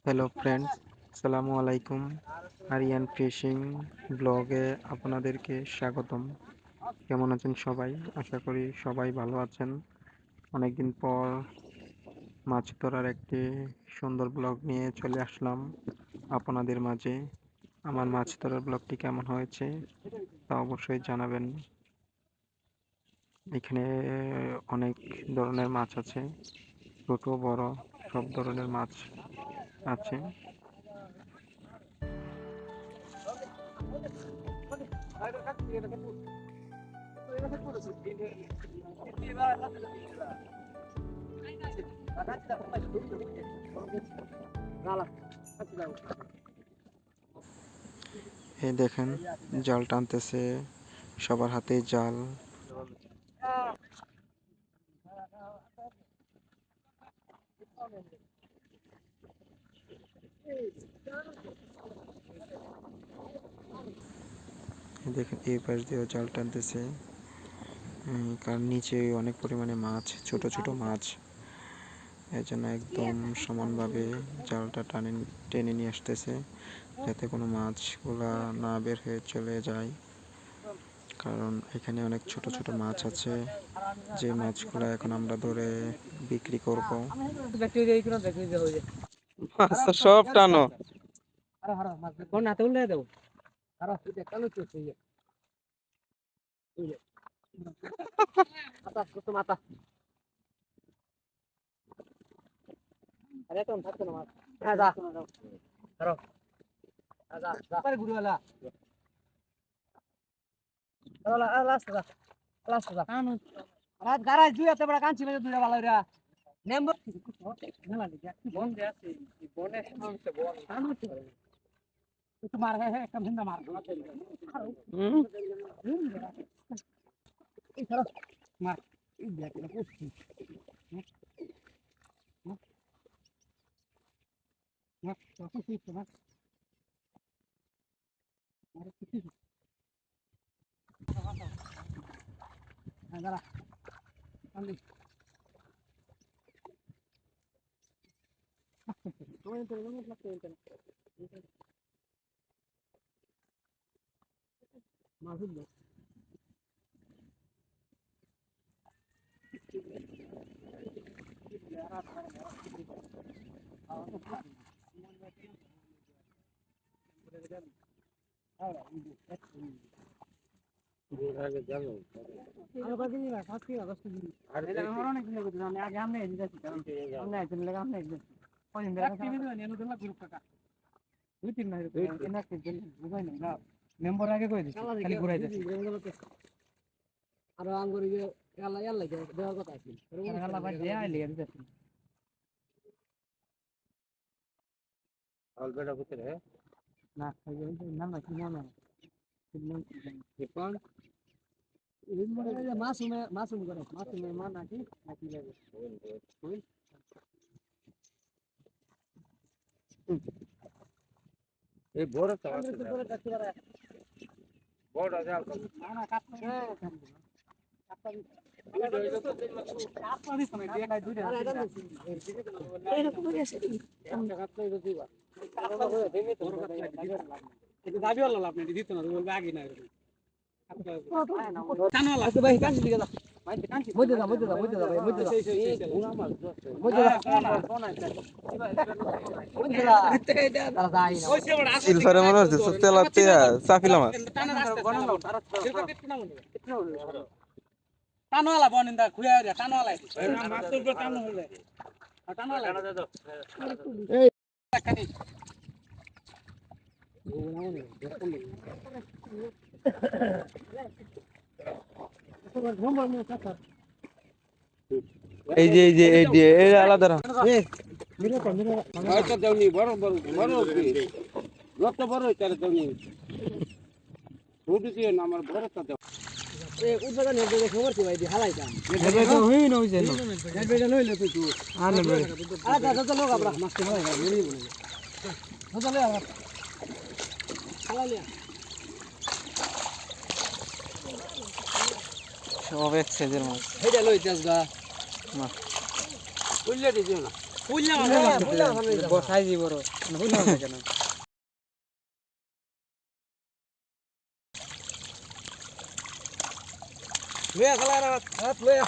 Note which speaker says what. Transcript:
Speaker 1: Hello friends, আসসালামু আলাইকুম। Aryan fishing ব্লগে আপনাদেরকে স্বাগতম। কেমন আছেন সবাই? আশা করি সবাই ভালো আছেন। অনেকদিন পর মাছ ধরার একটি সুন্দর ব্লগ নিয়ে চলে আসলাম আপনাদের মাঝে। আমার মাছ ধরার ব্লগটি কেমন হয়েছে তা অবশ্যই জানাবেন। এখানে অনেক ধরনের মাছ আছে, ছোট বড় সব ধরনের মাছ আছে। এই দেখেন, জাল টানতেছে, সবার হাতে জাল। দেখেন এই পাশ দিয়েও জাল টানতেছে, কারণ নিচে অনেক পরিমাণে মাছ, ছোট ছোট মাছ। এই জন্য একদম সমানভাবে জালটা টেনে নিয়ে আসতেছে, যাতে কোনো মাছগুলা না বের হয়ে চলে যায়। কারণ এখানে অনেক ছোট ছোট মাছ আছে, যে মাছগুলো এখন আমরা ধরে বিক্রি করব। মাছটা সব টানো। মেম্বার আগে কই দিছি খালি ঘুরাই দিছি আর আঙ্গুর ইয়ে আল্লাহ আল্লাহ দেওয়ার কথা আছে আল্লাহ ভাই দেয়া আইলি দিছি অলবেটা ভিতরে না না না কি না কোন মাসুমে মাসুম করে মাসুমে মা নাকি নাকি লাগে এই বড় তো আছে বড় আছে না না কাটতে কাটতে সিলভারে মনে হচ্ছে তেলাতে চাপিলা মাছ টানোয়ালা বনিন্দা ঘুরে টানোয়ালা মাছ তো টানো হলে টানোয়ালা এই কানি এই যে এই যে এই যে এই আলাদা হয়তো দেওনি বড় বড় বড় যত বড় তাহলে দেওনি বুঝছি না আমার বড়টা দেও এ উদ্বোধন হয়ে গেছে খবর কি ভাই দি হালাইতাম নেবে তো হই না হইছে না নেবে না হইলে তুই আর নেবে আচ্ছা আচ্ছা লোক আমরা মাছ তো হয় মেরি বলে চলে আমরা হালালিয়া সব এক সাইজের মাছ হেডা লই যাস গা মাছ কইলে দিও না
Speaker 2: সাইজই বড় কেন লয়া